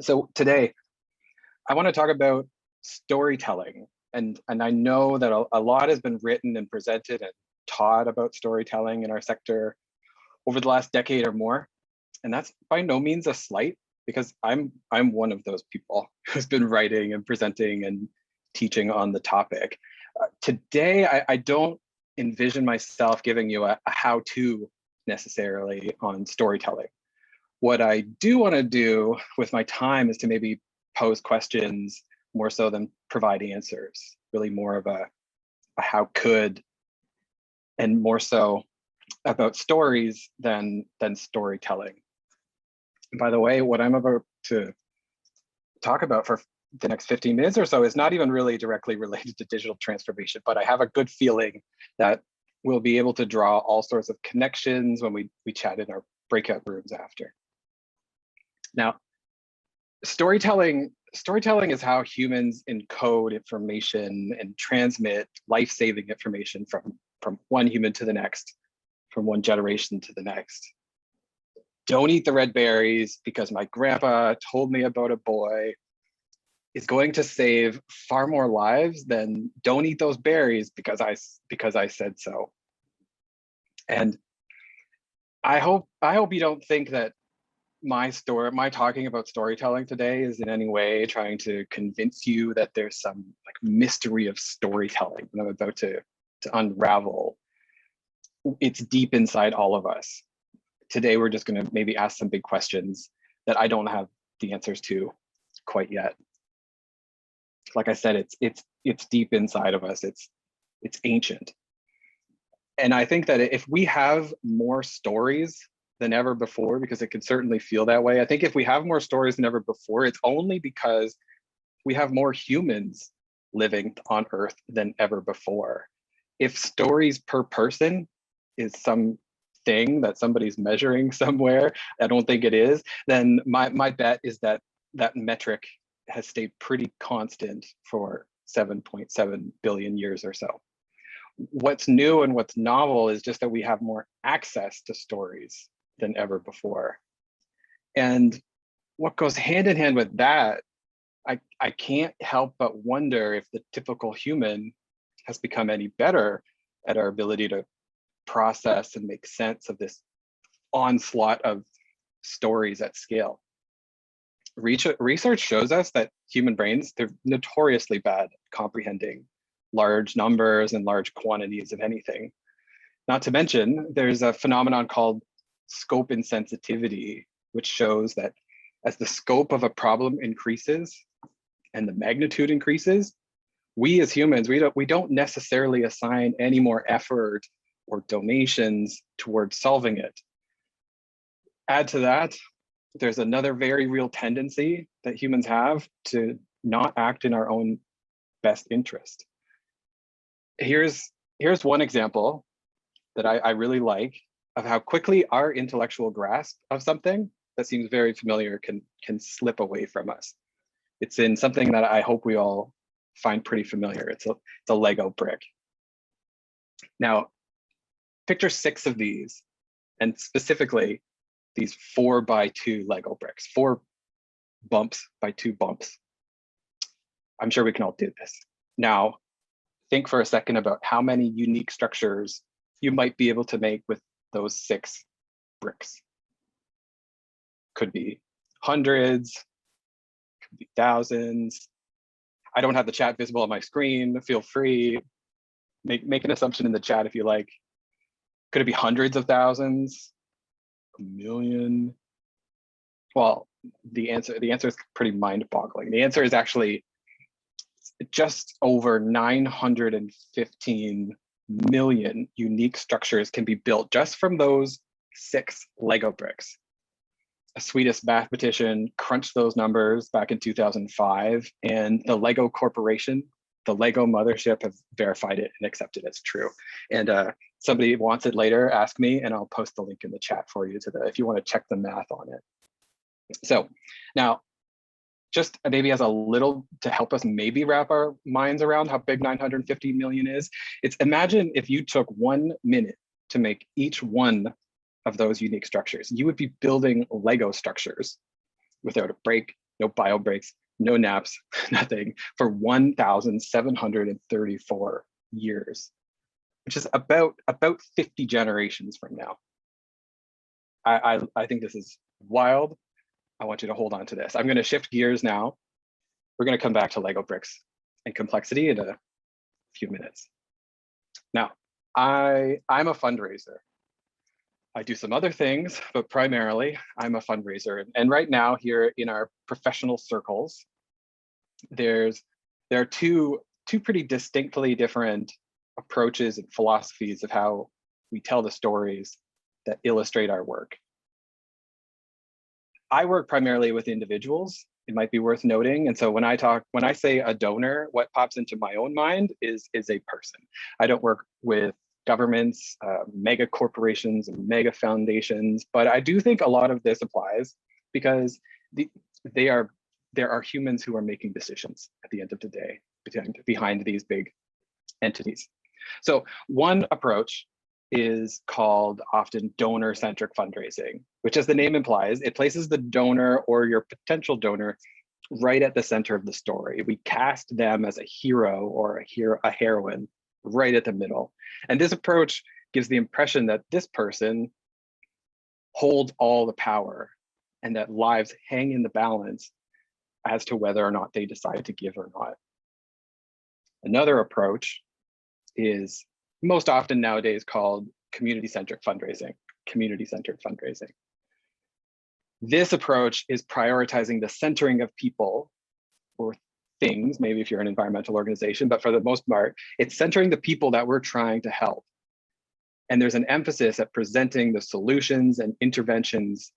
So today, I want to talk about storytelling. And I know that a lot has been written and presented and taught about storytelling in our sector over the last decade or more. And that's by no means a slight, because I'm one of those people who's been writing and presenting and teaching on the topic. Today, I don't envision myself giving you a how-to necessarily on storytelling. What I do want to do with my time is to maybe pose questions more so than provide answers, really more of a how could, and more so about stories than storytelling. And by the way, what I'm about to talk about for the next 15 minutes or so is not even really directly related to digital transformation, but I have a good feeling that we'll be able to draw all sorts of connections when we chat in our breakout rooms after. Now, storytelling is how humans encode information and transmit life-saving information from one human to the next, from one generation to the next. Don't eat the red berries because my grandpa told me about a boy is going to save far more lives than don't eat those berries because I said so. And I hope you don't think that my talking about storytelling today is in any way trying to convince you that there's some like mystery of storytelling that I'm about to unravel. It's deep inside all of us. Today, we're just going to maybe ask some big questions that I don't have the answers to quite yet. Like I said, it's deep inside of us. It's ancient. And I think that if we have more stories than ever before, because it can certainly feel that way. I think if we have more stories than ever before, it's only because we have more humans living on Earth than ever before. If stories per person is some thing that somebody's measuring somewhere, I don't think it is, then my bet is that that metric has stayed pretty constant for 7.7 billion years or so. What's new and what's novel is just that we have more access to stories than ever before. And what goes hand in hand with that, I can't help but wonder if the typical human has become any better at our ability to process and make sense of this onslaught of stories at scale. Research shows us that human brains, they're notoriously bad at comprehending large numbers and large quantities of anything. Not to mention, there's a phenomenon called scope insensitivity, which shows that as the scope of a problem increases and the magnitude increases, we as humans, we don't necessarily assign any more effort or donations towards solving it. Add to that, there's another very real tendency that humans have to not act in our own best interest. Here's one example that I really like of how quickly our intellectual grasp of something that seems very familiar can slip away from us. It's in something that I hope we all find pretty familiar. It's a Lego brick. Now, picture 6 of these, and specifically these 4x2 Lego bricks, 4 bumps by 2 bumps. I'm sure we can all do this. Now, think for a second about how many unique structures you might be able to make with those 6 bricks. Could be hundreds, could be thousands. I don't have the chat visible on my screen. Feel free, make an assumption in the chat if you like. Could it be hundreds of thousands, a million? Well, the answer is pretty mind-boggling. The answer is actually just over 915 million unique structures can be built just from those 6 Lego bricks. A Swedish mathematician crunched those numbers back in 2005, and the Lego Corporation, the Lego mothership, have verified it and accepted it as true. And somebody wants it later, ask me, and I'll post the link in the chat for you if you want to check the math on it. So now, just maybe as a little to help us maybe wrap our minds around how big 950 million is, imagine if you took 1 minute to make each one of those unique structures. You would be building Lego structures without a break, no bio breaks, no naps, nothing, for 1,734 years, which is about 50 generations from now. I think this is wild. I want you to hold on to this. I'm going to shift gears now. We're going to come back to Lego bricks and complexity in a few minutes. Now, I'm a fundraiser. I do some other things, but primarily I'm a fundraiser. And right now here in our professional circles, there are two pretty distinctly different approaches and philosophies of how we tell the stories that illustrate our work. I work primarily with individuals. It might be worth noting. And so when I say a donor, what pops into my own mind is a person. I don't work with governments, mega corporations, and mega foundations, but I do think a lot of this applies because there are humans who are making decisions at the end of the day behind these big entities. So one approach is called often donor-centric fundraising, which, as the name implies, it places the donor or your potential donor right at the center of the story. We cast them as a hero or a heroine right at the middle. And this approach gives the impression that this person holds all the power and that lives hang in the balance as to whether or not they decide to give or not. Another approach is most often nowadays called community-centric fundraising, community-centered fundraising. This approach is prioritizing the centering of people or things, maybe if you're an environmental organization, but for the most part, it's centering the people that we're trying to help. And there's an emphasis at presenting the solutions and interventions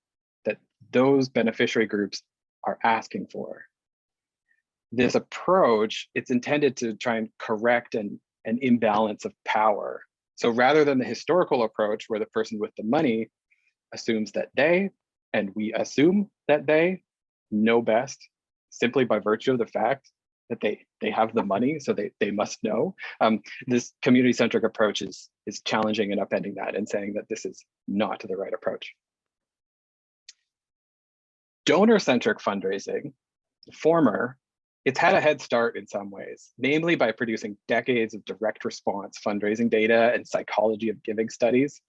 that those beneficiary groups are asking for. This approach, it's intended to try and correct an imbalance of power. So rather than the historical approach where the person with the money assumes that they, and we assume that they know best simply by virtue of the fact that they have the money, so they must know. This community-centric approach is challenging and upending that and saying that this is not the right approach. Donor-centric fundraising, the former, it's had a head start in some ways, namely by producing decades of direct response fundraising data and psychology of giving studies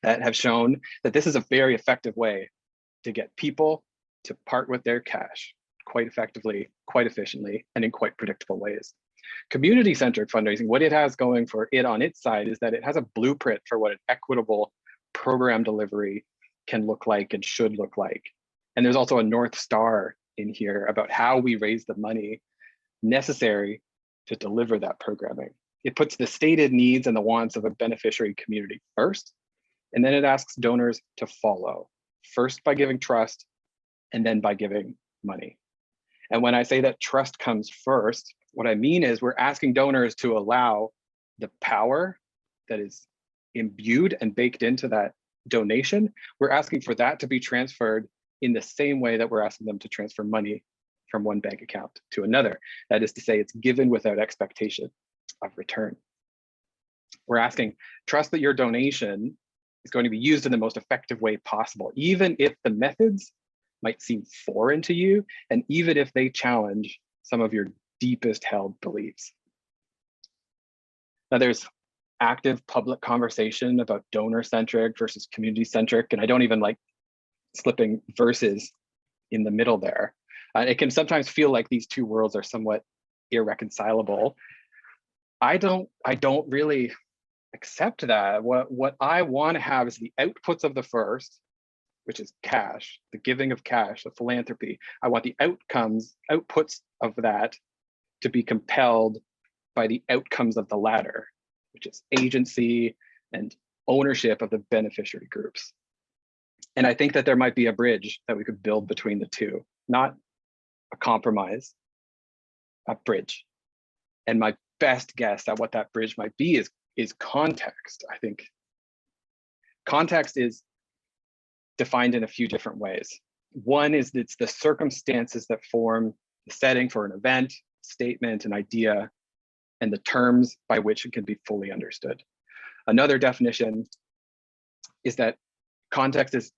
that have shown that this is a very effective way to get people to part with their cash quite effectively, quite efficiently, and in quite predictable ways. Community-centric fundraising, what it has going for it on its side is that it has a blueprint for what an equitable program delivery can look like and should look like. And there's also a North Star in here about how we raise the money necessary to deliver that programming. It puts the stated needs and the wants of a beneficiary community first, and then it asks donors to follow, first by giving trust, and then by giving money. And when I say that trust comes first, what I mean is we're asking donors to allow the power that is imbued and baked into that donation, we're asking for that to be transferred in the same way that we're asking them to transfer money from one bank account to another. That is to say, it's given without expectation of return. We're asking, trust that your donation is going to be used in the most effective way possible, even if the methods might seem foreign to you, and even if they challenge some of your deepest held beliefs. Now, there's active public conversation about donor-centric versus community-centric, and I don't even like slipping verses in the middle there. It can sometimes feel like these two worlds are somewhat irreconcilable. I don't really accept that. What I want to have is the outputs of the first, which is cash, the giving of cash, the philanthropy. I want the outputs of that to be compelled by the outcomes of the latter, which is agency and ownership of the beneficiary groups. And I think that there might be a bridge that we could build between the two, not a compromise, a bridge. And my best guess at what that bridge might be is context. I think context is defined in a few different ways. One is it's the circumstances that form the setting for an event, statement, an idea, and the terms by which it can be fully understood. Another definition is that context is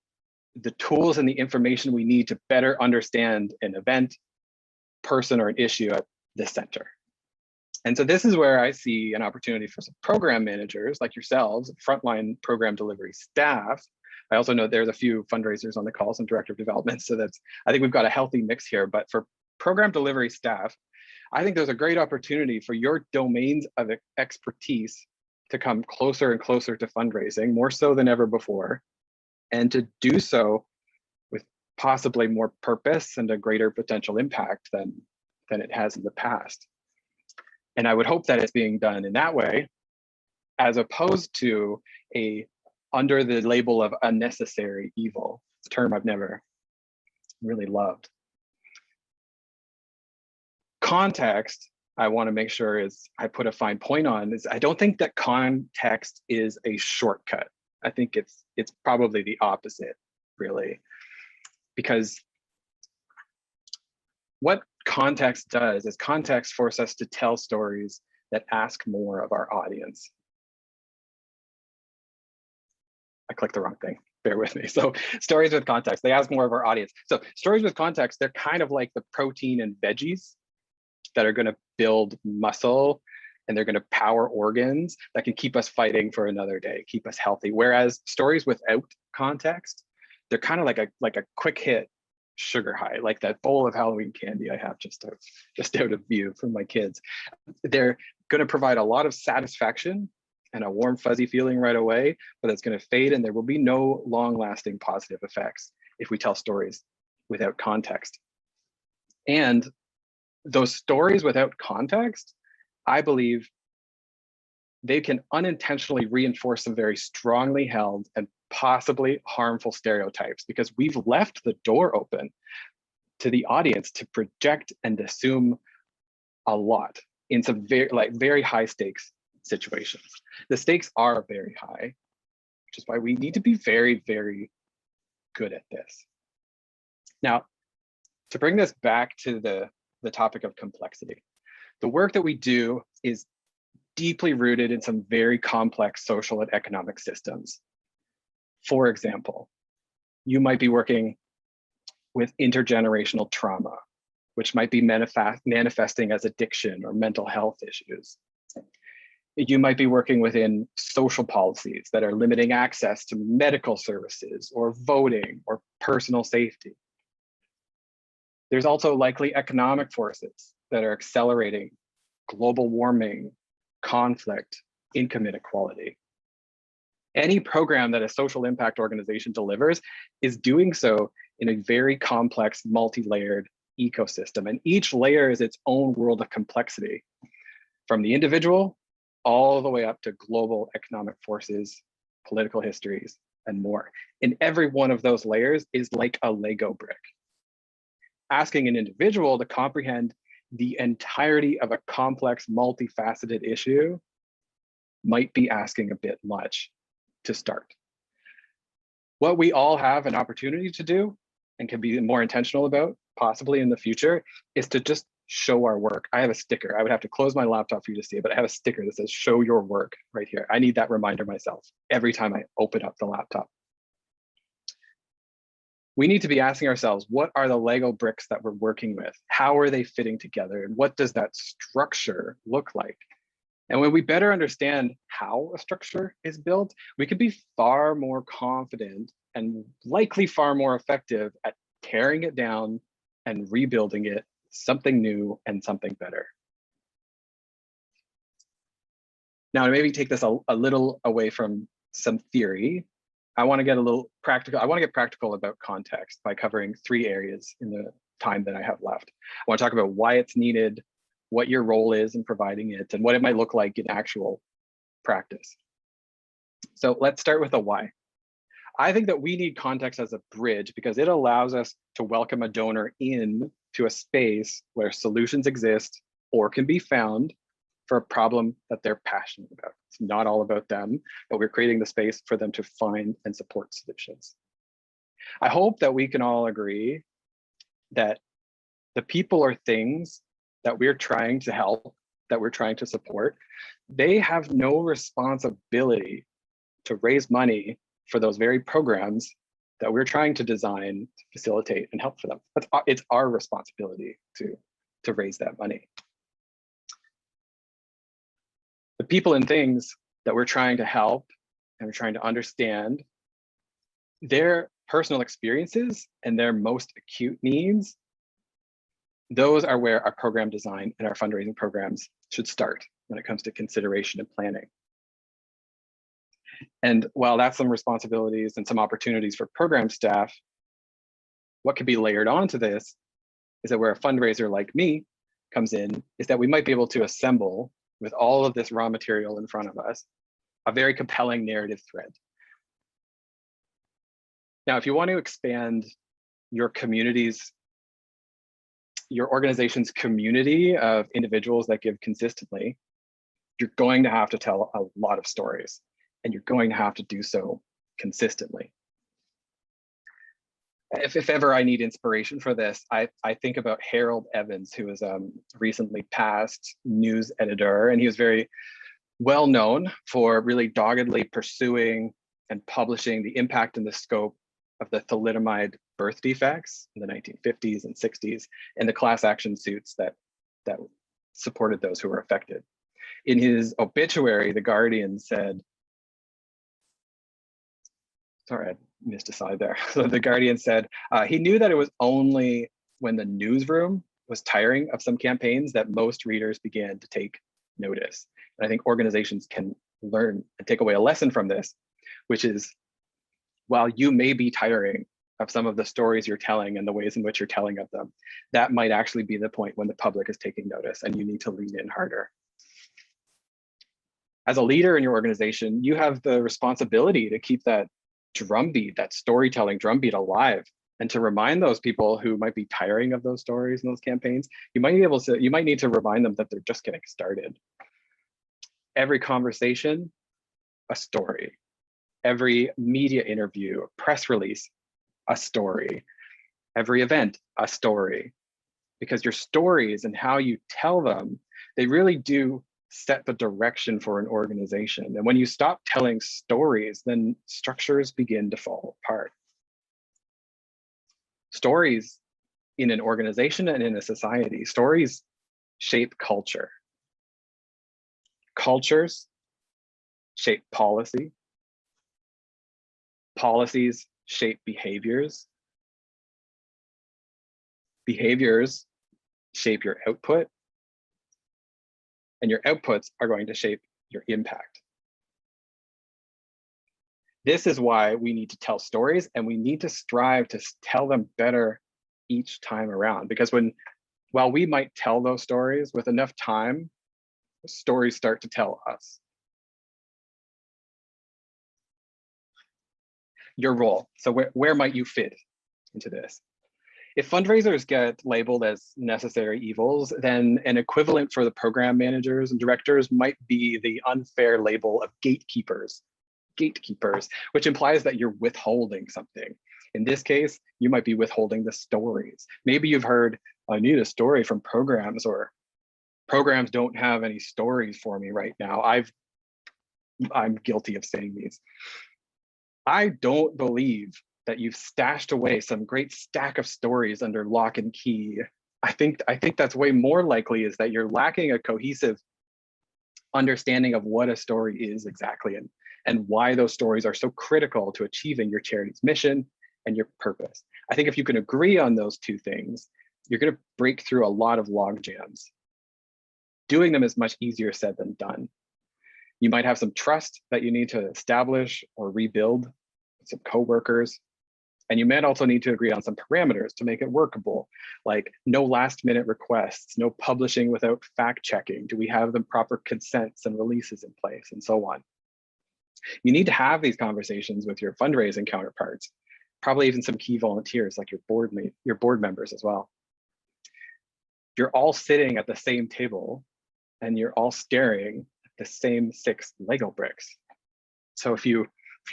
the tools and the information we need to better understand an event, person, or an issue at the center. And so this is where I see an opportunity for some program managers like yourselves, frontline program delivery staff. I also know there's a few fundraisers on the call, some director of development. So I think we've got a healthy mix here. But for program delivery staff, I think there's a great opportunity for your domains of expertise to come closer and closer to fundraising, more so than ever before, and to do so with possibly more purpose and a greater potential impact than it has in the past. And I would hope that it's being done in that way, as opposed to under the label of unnecessary evil. It's a term I've never really loved. Context, I want to make sure I put a fine point on, is I don't think that context is a shortcut. I think it's probably the opposite, really, because what context does is context forces us to tell stories that ask more of our audience. I clicked the wrong thing, bear with me. So stories with context, they ask more of our audience. So stories with context, they're kind of like the protein and veggies that are going to build muscle, and they're going to power organs that can keep us fighting for another day, keep us healthy. Whereas stories without context, they're kind of like a quick hit sugar high, like that bowl of Halloween candy I have just out of view from my kids. They're going to provide a lot of satisfaction and a warm fuzzy feeling right away, but it's going to fade, and there will be no long-lasting positive effects if we tell stories without context. And those stories without context, I believe they can unintentionally reinforce some very strongly held and possibly harmful stereotypes, because we've left the door open to the audience to project and assume a lot in some very high stakes situations. The stakes are very high, which is why we need to be very, very good at this. Now, to bring this back to the topic of complexity, the work that we do is deeply rooted in some very complex social and economic systems. For example, you might be working with intergenerational trauma, which might be manifesting as addiction or mental health issues. You might be working within social policies that are limiting access to medical services or voting or personal safety. There's also likely economic forces that are accelerating global warming, conflict, income inequality. Any program that a social impact organization delivers is doing so in a very complex, multi-layered ecosystem. And each layer is its own world of complexity, from the individual all the way up to global economic forces, political histories, and more. And every one of those layers is like a Lego brick. Asking an individual to comprehend the entirety of a complex, multifaceted issue might be asking a bit much to start. What we all have an opportunity to do and can be more intentional about, possibly in the future, is to just show our work. I have a sticker. I would have to close my laptop for you to see it, but I have a sticker that says show your work right here. I need that reminder myself every time I open up the laptop. We need to be asking ourselves, what are the Lego bricks that we're working with? How are they fitting together? And what does that structure look like? And when we better understand how a structure is built, we can be far more confident and likely far more effective at tearing it down and rebuilding it, something new and something better. Now, to maybe take this a little away from some theory, I want to get a little practical. I want to get practical about context by covering 3 areas in the time that I have left. I want to talk about why it's needed, what your role is in providing it, and what it might look like in actual practice. So let's start with the why. I think that we need context as a bridge because it allows us to welcome a donor in to a space where solutions exist or can be found for a problem that they're passionate about. It's not all about them, but we're creating the space for them to find and support solutions. I hope that we can all agree that the people or things that we're trying to help, that we're trying to support, they have no responsibility to raise money for those very programs that we're trying to design, facilitate, and help for them. It's our responsibility to raise that money. The people and things that we're trying to help and we're trying to understand, their personal experiences and their most acute needs, those are where our program design and our fundraising programs should start when it comes to consideration and planning. And while that's some responsibilities and some opportunities for program staff, what could be layered onto this is that where a fundraiser like me comes in is that we might be able to assemble, with all of this raw material in front of us, a very compelling narrative thread. Now, if you want to expand your community's, your organization's community of individuals that give consistently, you're going to have to tell a lot of stories, and you're going to have to do so consistently. If ever I need inspiration for this, I think about Harold Evans, who was a recently passed news editor, and he was very well known for really doggedly pursuing and publishing the impact and the scope of the thalidomide birth defects in the 1950s and 60s, and the class action suits that supported those who were affected. In his obituary, The Guardian said, sorry, I missed a side there. So The Guardian said, he knew that it was only when the newsroom was tiring of some campaigns that most readers began to take notice. And I think organizations can learn and take away a lesson from this, which is, while you may be tiring of some of the stories you're telling and the ways in which you're telling of them, that might actually be the point when the public is taking notice and you need to lean in harder. As a leader in your organization, you have the responsibility to keep that drumbeat, that storytelling drumbeat alive, and to remind those people who might be tiring of those stories and those campaigns, you might need to remind them that they're just getting started. Every conversation, a story. Every media interview, press release, a story. Every event, a story. Because your stories and how you tell them, they really do set the direction for an organization. And when you stop telling stories, then structures begin to fall apart. Stories in an organization and in a society, stories shape culture. Cultures shape policy. Policies shape behaviors. Behaviors shape your output. And your outputs are going to shape your impact. This is why we need to tell stories, and we need to strive to tell them better each time around. Because while we might tell those stories, with enough time, stories start to tell us. Your role. So where might you fit into this? If fundraisers get labeled as necessary evils, then an equivalent for the program managers and directors might be the unfair label of gatekeepers, which implies that you're withholding something. In this case, you might be withholding the stories. Maybe you've heard, I need a story from programs, or programs don't have any stories for me right now. I'm guilty of saying these. I don't believe that you've stashed away some great stack of stories under lock and key. I think that's way more likely is that you're lacking a cohesive understanding of what a story is exactly, and why those stories are so critical to achieving your charity's mission and your purpose. I think if you can agree on those two things, you're going to break through a lot of log jams. Doing them is much easier said than done. You might have some trust that you need to establish or rebuild with some coworkers. And you might also need to agree on some parameters to make it workable, like no last minute requests, no publishing without fact checking. Do we have the proper consents and releases in place, and so on? You need to have these conversations with your fundraising counterparts, probably even some key volunteers like your board members as well. You're all sitting at the same table and you're all staring at the same 6 Lego bricks. So if you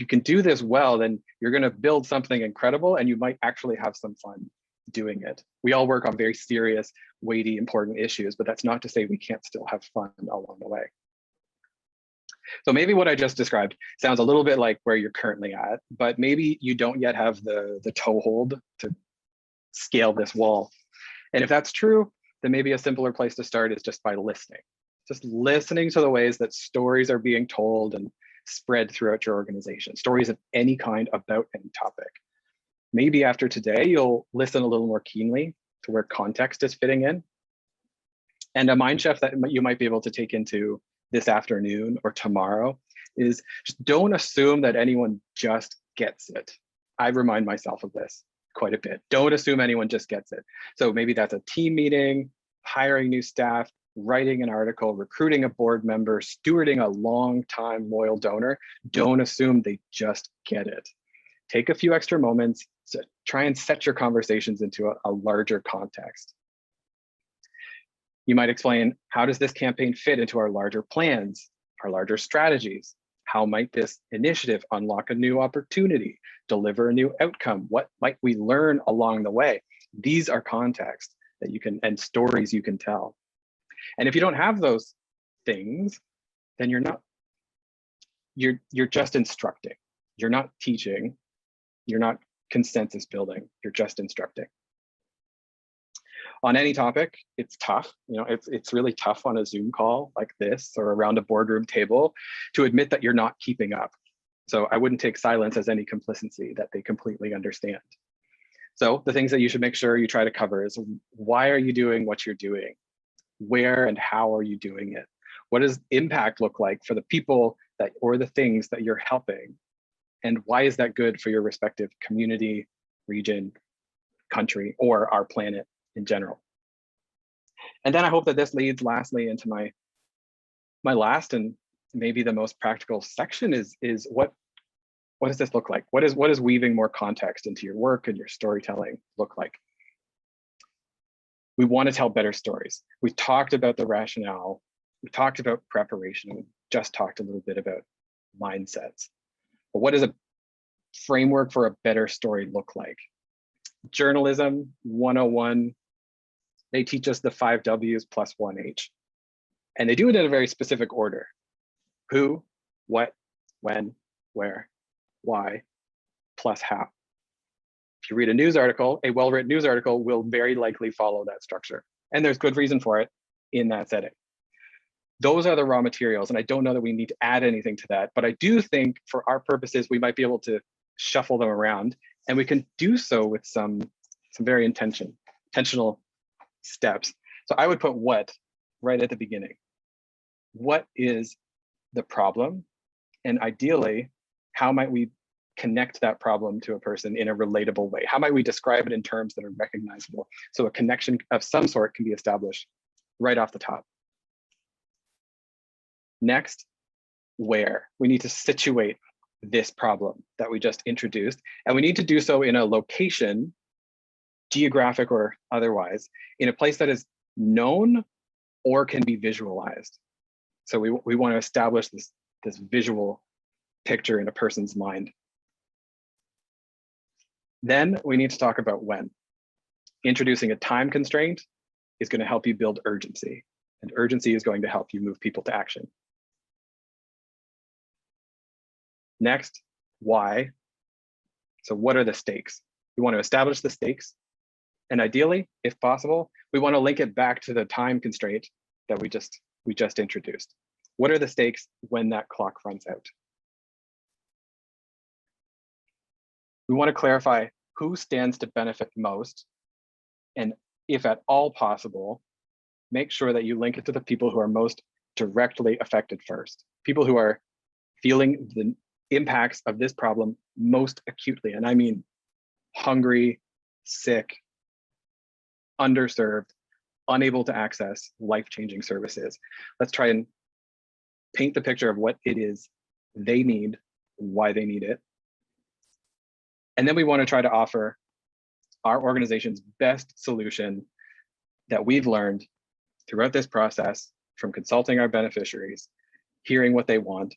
can do this well, then you're going to build something incredible, and you might actually have some fun doing it. We all work on very serious, weighty, important issues, but that's not to say we can't still have fun along the way. So maybe what I just described sounds a little bit like where you're currently at, but maybe you don't yet have the toehold to scale this wall. And if that's true, then maybe a simpler place to start is just by listening. Just listening to the ways that stories are being told and spread throughout your organization, stories of any kind about any topic. Maybe after today, you'll listen a little more keenly to where context is fitting in. And a mind shift that you might be able to take into this afternoon or tomorrow is just don't assume that anyone just gets it. I remind myself of this quite a bit. Don't assume anyone just gets it. So maybe that's a team meeting, hiring new staff, writing an article, recruiting a board member, stewarding a long-time loyal donor. Don't assume they just get it. Take a few extra moments to try and set your conversations into a larger context. You might explain, how does this campaign fit into our larger plans, our larger strategies? How might this initiative unlock a new opportunity, deliver a new outcome? What might we learn along the way? These are context that you can, and stories you can tell. And if you don't have those things, then you're just instructing. You're not teaching. You're not consensus building. You're just instructing. On any topic, it's tough. It's really tough on a Zoom call like this or around a boardroom table to admit that you're not keeping up. So I wouldn't take silence as any complacency that they completely understand. So the things that you should make sure you try to cover is, why are you doing what you're doing? Where and how are you doing it? What does impact look like for the people that, or the things that you're helping? And why is that good for your respective community, region, country, or our planet in general? And then I hope that this leads lastly into my last and maybe the most practical section is what does this look like? What is weaving more context into your work and your storytelling look like? We want to tell better stories. We talked about the rationale. We talked about preparation. We just talked a little bit about mindsets. But what does a framework for a better story look like? Journalism 101, they teach us the 5 W's plus 1 H. And they do it in a very specific order. Who, what, when, where, why, plus how. If you read a news article, a well-written news article will very likely follow that structure. And there's good reason for it in that setting. Those are the raw materials, and I don't know that we need to add anything to that, but I do think for our purposes, we might be able to shuffle them around, and we can do so with some very intentional steps. So I would put what right at the beginning. What is the problem? And ideally, how might we connect that problem to a person in a relatable way? How might we describe it in terms that are recognizable? So a connection of some sort can be established right off the top. Next, where? We need to situate this problem that we just introduced, and we need to do so in a location, geographic or otherwise, in a place that is known or can be visualized. So we want to establish this visual picture in a person's mind. Then we need to talk about when. Introducing a time constraint is going to help you build urgency, and urgency is going to help you move people to action. Next, why? So what are the stakes? We want to establish the stakes. And ideally, if possible, we want to link it back to the time constraint that we just introduced. What are the stakes when that clock runs out? We want to clarify who stands to benefit most. And if at all possible, make sure that you link it to the people who are most directly affected first. People who are feeling the impacts of this problem most acutely. And I mean hungry, sick, underserved, unable to access life-changing services. Let's try and paint the picture of what it is they need, why they need it. And then we want to try to offer our organization's best solution that we've learned throughout this process from consulting our beneficiaries, hearing what they want,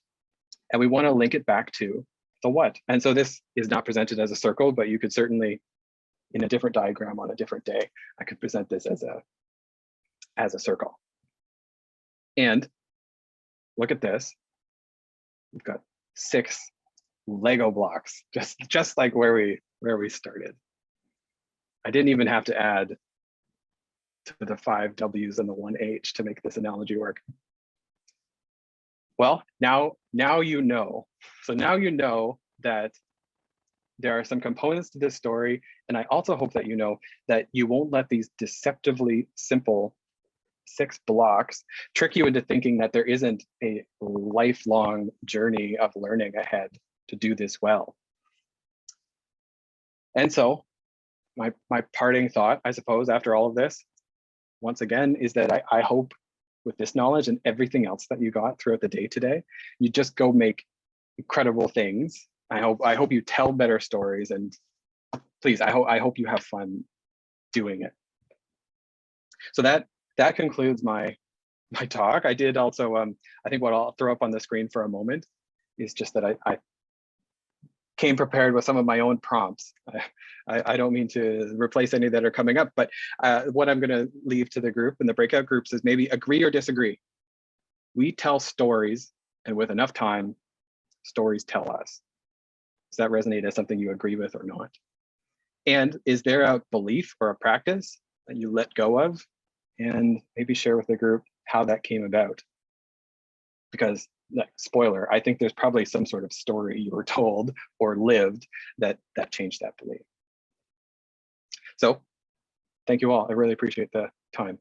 and we want to link it back to the what. And so this is not presented as a circle, but you could certainly, in a different diagram on a different day, I could present this as a circle. And look at this. We've got 6 Lego blocks, just like where we started. I didn't even have to add to the 5 W's and the 1 H to make this analogy work. Well, now you know. So now you know that there are some components to this story, and I also hope that you know that you won't let these deceptively simple 6 blocks trick you into thinking that there isn't a lifelong journey of learning ahead to do this well. And so my parting thought, I suppose, after all of this, once again, is that I hope with this knowledge and everything else that you got throughout the day today, you just go make incredible things. I hope you tell better stories, and please, I hope you have fun doing it. So that concludes my talk. I did also, I think what I'll throw up on the screen for a moment is just that I came prepared with some of my own prompts. I don't mean to replace any that are coming up, but what I'm going to leave to the group and the breakout groups is maybe agree or disagree. We tell stories, and with enough time, stories tell us. Does that resonate as something you agree with or not? And is there a belief or a practice that you let go of? And maybe share with the group how that came about. Because, like, spoiler, I think there's probably some sort of story you were told or lived that changed that belief. So thank you all. I really appreciate the time.